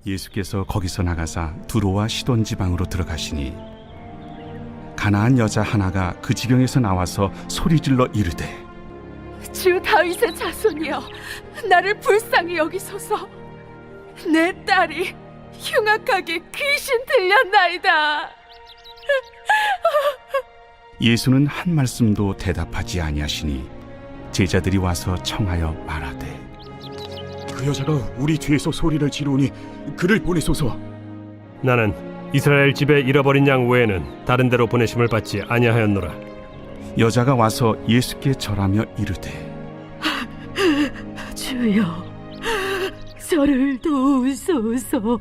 예수께서 거기서 나가사 두로와 시돈 지방으로 들어가시니 가나안 여자 하나가 그 지경에서 나와서 소리질러 이르되 주 다윗의 자손이여, 나를 불쌍히 여기소서. 내 딸이 흉악하게 귀신 들렸나이다. 예수는 한 말씀도 대답하지 아니하시니 제자들이 와서 청하여 말하되 그 여자가 우리 뒤에서 소리를 지르니 그를 보내소서. 나는 이스라엘 집에 잃어버린 양 외에는 다른 데로 보내심을 받지 아니하였노라. 여자가 와서 예수께 절하며 이르되 주여, 저를 도우소서.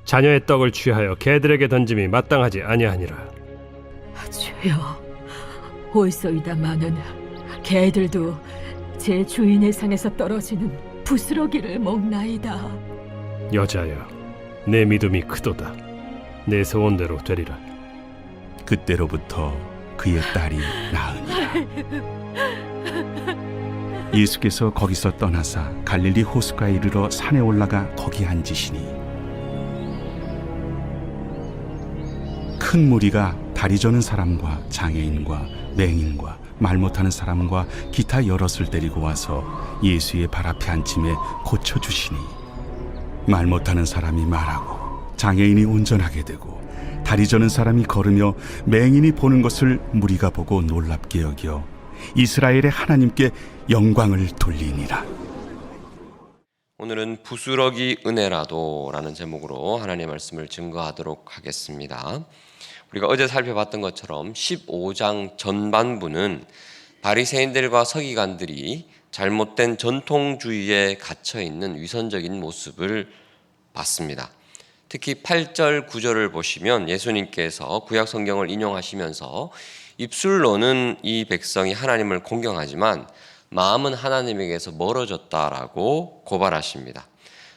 자녀의 떡을 취하여 개들에게 던짐이 마땅하지 아니하니라. 주여, 올소이다마는 개들도 제 주인의 상에서 떨어지는 부스러기를 먹나이다. 여자여, 내 믿음이 크도다. 내 소원대로 되리라. 그때로부터 그의 딸이 나으니라. 예수께서 거기서 떠나사 갈릴리 호수가에 이르러 산에 올라가 거기 앉으시니 큰 무리가 다리 저는 사람과 장애인과 맹인과 말 못하는 사람과 기타 여럿을 데리고 와서 예수의 발 앞에 앉힘에 고쳐주시니 말 못하는 사람이 말하고 장애인이 운전하게 되고 다리 저는 사람이 걸으며 맹인이 보는 것을 무리가 보고 놀랍게 여겨 이스라엘의 하나님께 영광을 돌리니라. 오늘은 부스러기 은혜라도 라는 제목으로 하나님의 말씀을 증거하도록 하겠습니다. 우리가 어제 살펴봤던 것처럼 15장 전반부는 바리새인들과 서기관들이 잘못된 전통주의에 갇혀있는 위선적인 모습을 봤습니다. 특히 8절 9절을 보시면 예수님께서 구약 성경을 인용하시면서 입술로는 이 백성이 하나님을 공경하지만 마음은 하나님에게서 멀어졌다라고 고발하십니다.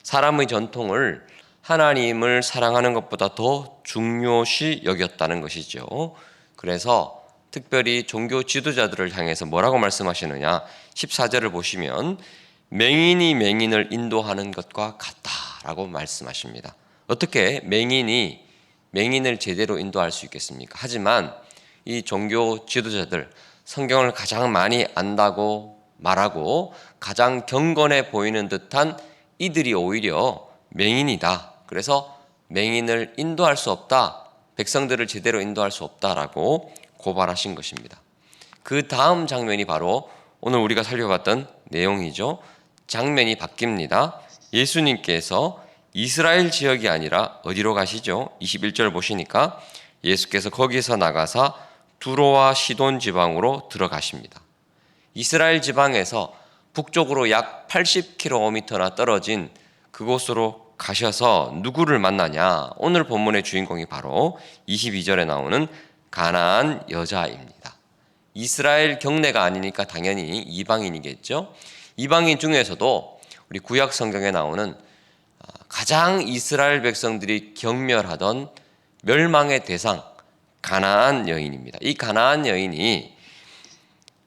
사람의 전통을 하나님을 사랑하는 것보다 더 중요시 여겼다는 것이죠. 그래서 특별히 종교 지도자들을 향해서 뭐라고 말씀하시느냐, 14절을 보시면 맹인이 맹인을 인도하는 것과 같다라고 말씀하십니다. 어떻게 맹인이 맹인을 제대로 인도할 수 있겠습니까? 하지만 이 종교 지도자들, 성경을 가장 많이 안다고 말하고 가장 경건해 보이는 듯한 이들이 오히려 맹인이다. 그래서 맹인을 인도할 수 없다. 백성들을 제대로 인도할 수 없다라고 고발하신 것입니다. 그 다음 장면이 바로 오늘 우리가 살펴봤던 내용이죠. 장면이 바뀝니다. 예수님께서 이스라엘 지역이 아니라 어디로 가시죠? 21절 보시니까 예수께서 거기서 나가사 두로와 시돈 지방으로 들어가십니다. 이스라엘 지방에서 북쪽으로 약 80km나 떨어진 그곳으로 가셔서 누구를 만나냐? 오늘 본문의 주인공이 바로 22절에 나오는 가나안 여자입니다. 이스라엘 경내가 아니니까 당연히 이방인이겠죠. 이방인 중에서도 우리 구약 성경에 나오는 가장 이스라엘 백성들이 경멸하던 멸망의 대상 가나안 여인입니다. 이 가나안 여인이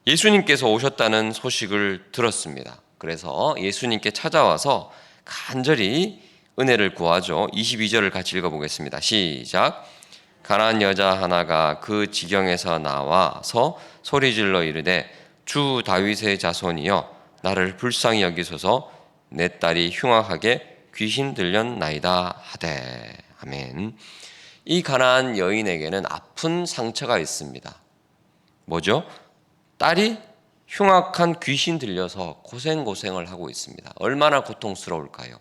예수님께서 오셨다는 소식을 들었습니다. 그래서 예수님께 찾아와서 간절히 은혜를 구하죠. 22절을 같이 읽어보겠습니다. 시작. 가나안 여자 하나가 그 지경에서 나와서 소리질러 이르되 주 다윗의 자손이여, 나를 불쌍히 여기소서. 내 딸이 흉악하게 귀신 들렸나이다 하되. 아멘. 이 가나안 여인에게는 아픈 상처가 있습니다. 뭐죠? 딸이 흉악한 귀신 들려서 고생을 하고 있습니다. 얼마나 고통스러울까요?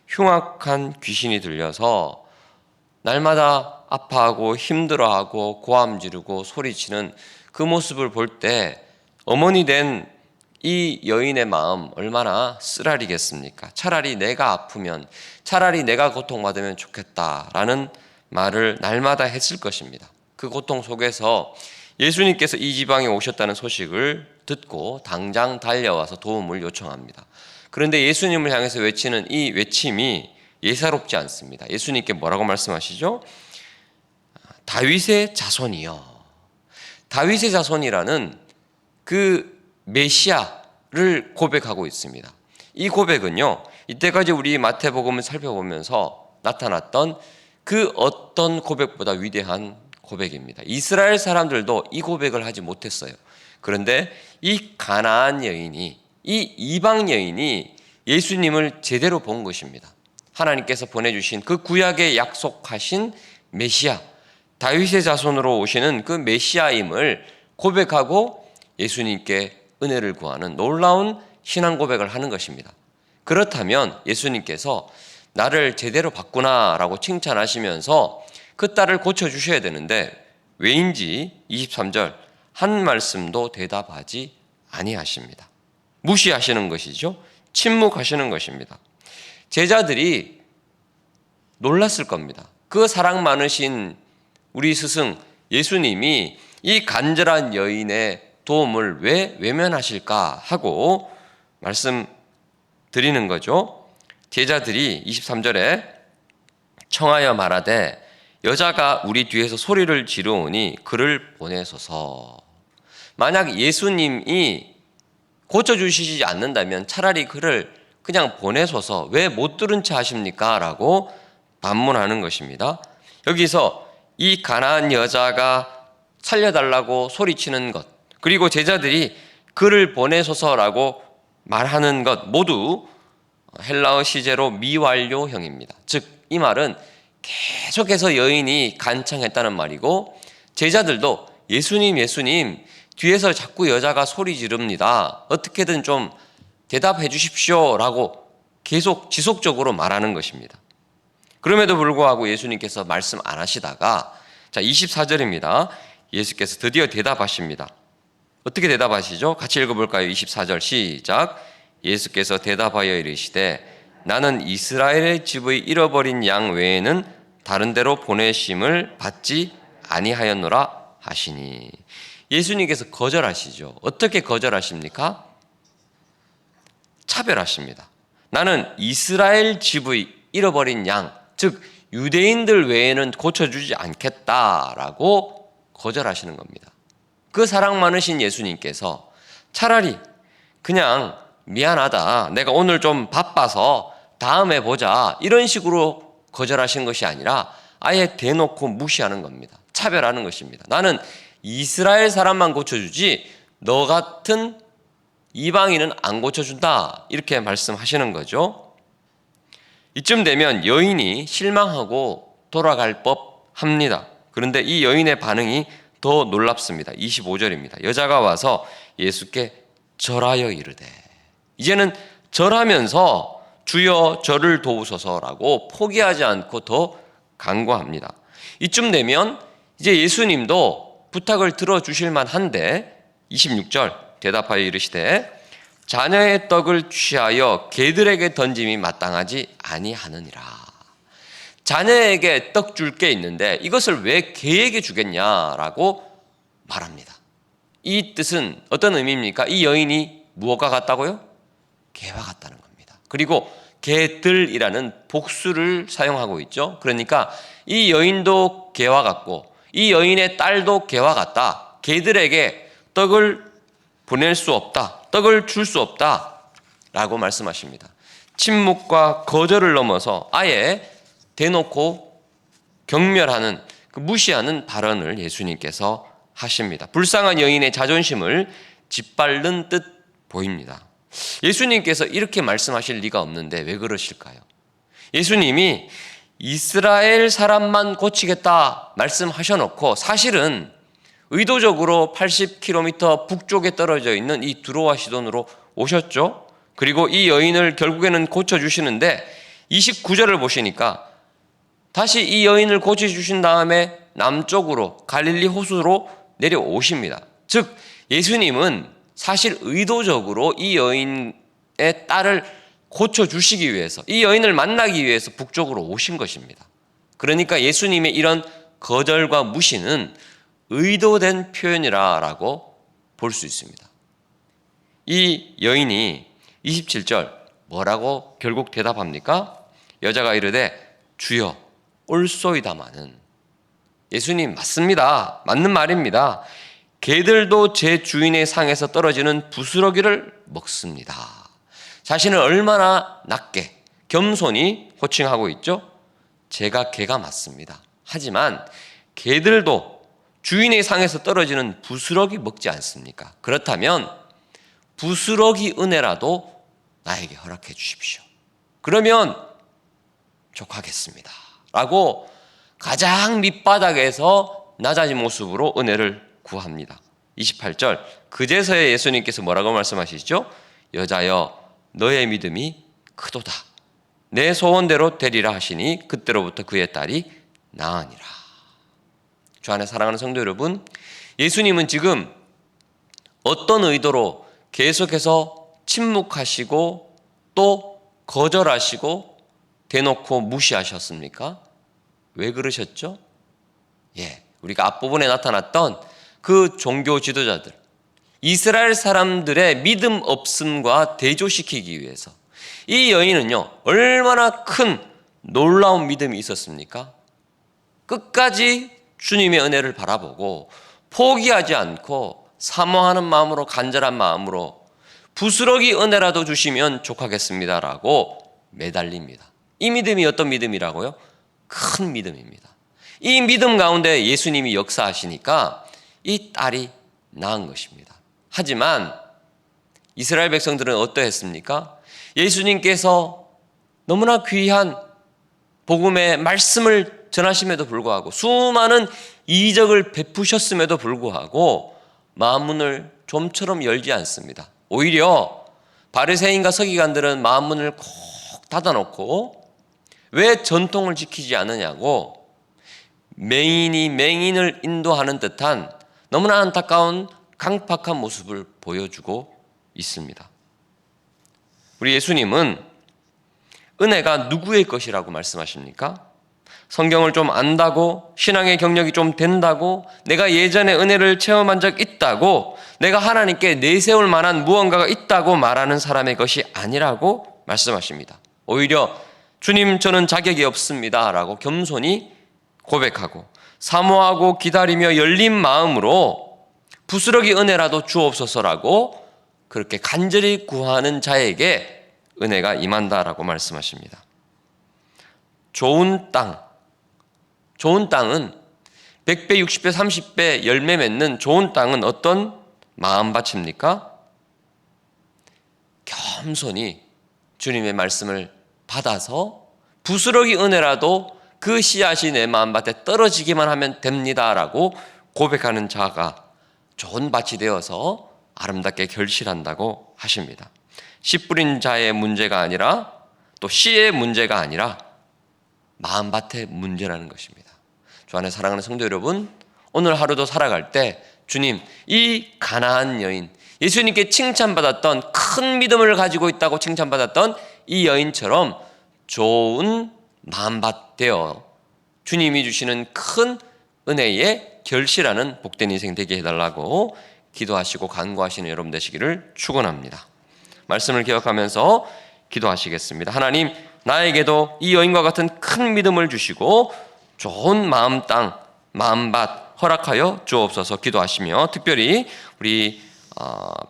흉악한 귀신이 들려서 날마다 아파하고 힘들어하고 고함 지르고 소리치는 그 모습을 볼 때 어머니 된 이 여인의 마음 얼마나 쓰라리겠습니까? 차라리 내가 아프면, 차라리 내가 고통받으면 좋겠다라는 말을 날마다 했을 것입니다. 그 고통 속에서 예수님께서 이 지방에 오셨다는 소식을 듣고 당장 달려와서 도움을 요청합니다. 그런데 예수님을 향해서 외치는 이 외침이 예사롭지 않습니다. 예수님께 뭐라고 말씀하시죠? 다윗의 자손이요. 다윗의 자손이라는 그 메시아를 고백하고 있습니다. 이 고백은요, 이때까지 우리 마태복음을 살펴보면서 나타났던 그 어떤 고백보다 위대한 고백입니다. 이스라엘 사람들도 이 고백을 하지 못했어요. 그런데 이 가나안 여인이, 이 이방 여인이 예수님을 제대로 본 것입니다. 하나님께서 보내주신 그 구약에 약속하신 메시아, 다윗의 자손으로 오시는 그 메시아임을 고백하고 예수님께 은혜를 구하는 놀라운 신앙 고백을 하는 것입니다. 그렇다면 예수님께서 나를 제대로 봤구나라고 칭찬하시면서 그 딸을 고쳐주셔야 되는데 왜인지 23절 한 말씀도 대답하지 아니하십니다. 무시하시는 것이죠. 침묵하시는 것입니다. 제자들이 놀랐을 겁니다. 그 사랑 많으신 우리 스승 예수님이 이 간절한 여인의 도움을 왜 외면하실까 하고 말씀드리는 거죠. 제자들이 23절에 청하여 말하되 여자가 우리 뒤에서 소리를 지르오니 그를 보내소서. 만약 예수님이 고쳐주시지 않는다면 차라리 그를 그냥 보내소서 왜 못 들은 체 하십니까? 라고 반문하는 것입니다. 여기서 이 가나안 여자가 살려달라고 소리치는 것, 그리고 제자들이 그를 보내소서라고 말하는 것 모두 헬라어 시제로 미완료형입니다. 즉 이 말은 계속해서 여인이 간청했다는 말이고 제자들도 예수님 뒤에서 자꾸 여자가 소리 지릅니다. 어떻게든 좀 대답해 주십시오 라고 계속 지속적으로 말하는 것입니다. 그럼에도 불구하고 예수님께서 말씀 안 하시다가 24절입니다. 예수께서 드디어 대답하십니다. 어떻게 대답하시죠? 같이 읽어볼까요? 24절 시작. 예수께서 대답하여 이르시되 나는 이스라엘의 집의 잃어버린 양 외에는 다른 데로 보내심을 받지 아니하였노라 하시니. 예수님께서 거절하시죠. 어떻게 거절하십니까? 차별하십니다. 나는 이스라엘 집의 잃어버린 양, 즉 유대인들 외에는 고쳐주지 않겠다라고 거절하시는 겁니다. 그 사랑 많으신 예수님께서 차라리 그냥 미안하다, 내가 오늘 좀 바빠서 다음에 보자 이런 식으로 거절하신 것이 아니라 아예 대놓고 무시하는 겁니다. 차별하는 것입니다. 나는 이스라엘 사람만 고쳐주지 너 같은 이방인은 안 고쳐준다 이렇게 말씀하시는 거죠. 이쯤 되면 여인이 실망하고 돌아갈 법합니다. 그런데 이 여인의 반응이 더 놀랍습니다. 25절입니다. 여자가 와서 예수께 절하여 이르되, 이제는 절하면서 주여 저를 도우소서라고 포기하지 않고 더 간구합니다. 이쯤 되면 이제 예수님도 부탁을 들어주실 만한데 26절 대답하여 이르시되 자녀의 떡을 취하여 개들에게 던짐이 마땅하지 아니하느니라. 자녀에게 떡 줄 게 있는데 이것을 왜 개에게 주겠냐라고 말합니다. 이 뜻은 어떤 의미입니까? 이 여인이 무엇과 같다고요? 개와 같다는 겁니다. 그리고 개들이라는 복수를 사용하고 있죠. 그러니까 이 여인도 개와 같고 이 여인의 딸도 개와 같다. 개들에게 떡을 보낼 수 없다. 떡을 줄 수 없다. 라고 말씀하십니다. 침묵과 거절을 넘어서 아예 대놓고 경멸하는, 무시하는 발언을 예수님께서 하십니다. 불쌍한 여인의 자존심을 짓밟는 듯 보입니다. 예수님께서 이렇게 말씀하실 리가 없는데 왜 그러실까요? 예수님이 이스라엘 사람만 고치겠다 말씀하셔놓고 사실은 의도적으로 80km 북쪽에 떨어져 있는 이 두로와 시돈으로 오셨죠. 그리고 이 여인을 결국에는 고쳐주시는데 29절을 보시니까 다시 이 여인을 고쳐주신 다음에 남쪽으로 갈릴리 호수로 내려오십니다. 즉 예수님은 사실 의도적으로 이 여인의 딸을 고쳐주시기 위해서, 이 여인을 만나기 위해서 북쪽으로 오신 것입니다. 그러니까 예수님의 이런 거절과 무시는 의도된 표현이라고 볼 수 있습니다. 이 여인이 27절 뭐라고 결국 대답합니까? 여자가 이르되 주여 옳소이다마는. 예수님 맞습니다. 맞는 말입니다. 개들도 제 주인의 상에서 떨어지는 부스러기를 먹습니다. 자신을 얼마나 낮게 겸손히 호칭하고 있죠. 제가 개가 맞습니다. 하지만 개들도 주인의 상에서 떨어지는 부스러기 먹지 않습니까? 그렇다면 부스러기 은혜라도 나에게 허락해 주십시오. 그러면 족하겠습니다. 라고 가장 밑바닥에서 낮아진 모습으로 은혜를 구합니다. 28절, 그제서야 예수님께서 뭐라고 말씀하시죠? 여자여 너의 믿음이 크도다. 내 소원대로 되리라 하시니 그때로부터 그의 딸이 나으니라. 주 안에 사랑하는 성도 여러분, 예수님은 지금 어떤 의도로 계속해서 침묵하시고 또 거절하시고 대놓고 무시하셨습니까? 왜 그러셨죠? 우리가 앞부분에 나타났던 그 종교 지도자들, 이스라엘 사람들의 믿음 없음과 대조시키기 위해서 이 여인은요, 얼마나 큰 놀라운 믿음이 있었습니까? 끝까지 주님의 은혜를 바라보고 포기하지 않고 사모하는 마음으로, 간절한 마음으로 부스러기 은혜라도 주시면 족하겠습니다라고 매달립니다. 이 믿음이 어떤 믿음이라고요? 큰 믿음입니다. 이 믿음 가운데 예수님이 역사하시니까 이 딸이 낳은 것입니다. 하지만 이스라엘 백성들은 어떠했습니까? 예수님께서 너무나 귀한 복음의 말씀을 전하심에도 불구하고 수많은 이적을 베푸셨음에도 불구하고 마음문을 좀처럼 열지 않습니다. 오히려 바리새인과 서기관들은 마음문을 콕 닫아놓고 왜 전통을 지키지 않느냐고 맹인이 맹인을 인도하는 듯한 너무나 안타까운 강팍한 모습을 보여주고 있습니다. 우리 예수님은 은혜가 누구의 것이라고 말씀하십니까? 성경을 좀 안다고, 신앙의 경력이 좀 된다고, 내가 예전에 은혜를 체험한 적 있다고, 내가 하나님께 내세울 만한 무언가가 있다고 말하는 사람의 것이 아니라고 말씀하십니다. 오히려 주님 저는 자격이 없습니다 라고 겸손히 고백하고 사모하고 기다리며 열린 마음으로 부스러기 은혜라도 주옵소서라고 그렇게 간절히 구하는 자에게 은혜가 임한다라고 말씀하십니다. 좋은 땅은 100배, 60배, 30배 열매 맺는 좋은 땅은 어떤 마음밭입니까? 겸손히 주님의 말씀을 받아서 부스러기 은혜라도 그 씨앗이 내 마음밭에 떨어지기만 하면 됩니다라고 고백하는 자가 좋은 밭이 되어서 아름답게 결실한다고 하십니다. 씨 뿌린 자의 문제가 아니라 또 씨의 문제가 아니라 마음밭의 문제라는 것입니다. 주 안에 사랑하는 성도 여러분, 오늘 하루도 살아갈 때 주님, 이 가나안 여인, 예수님께 칭찬받았던 큰 믿음을 가지고 있다고 칭찬받았던 이 여인처럼 좋은 마음밭 되어 주님이 주시는 큰 은혜에 결실하는 복된 인생 되게 해달라고 기도하시고 간구하시는 여러분 되시기를 축원합니다. 말씀을 기억하면서 기도하시겠습니다. 하나님, 나에게도 이 여인과 같은 큰 믿음을 주시고 좋은 마음 땅, 마음밭 허락하여 주옵소서 기도하시며, 특별히 우리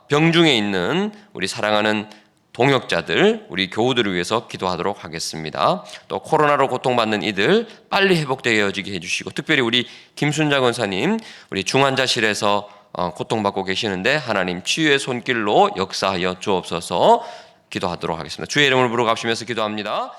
병중에 있는 우리 사랑하는 동역자들, 우리 교우들을 위해서 기도하도록 하겠습니다. 또 코로나로 고통받는 이들 빨리 회복되어지게 해주시고, 특별히 우리 김순자 권사님, 우리 중환자실에서 고통받고 계시는데 하나님 치유의 손길로 역사하여 주옵소서 기도하도록 하겠습니다. 주의 이름을 부르고 합시면서 기도합니다.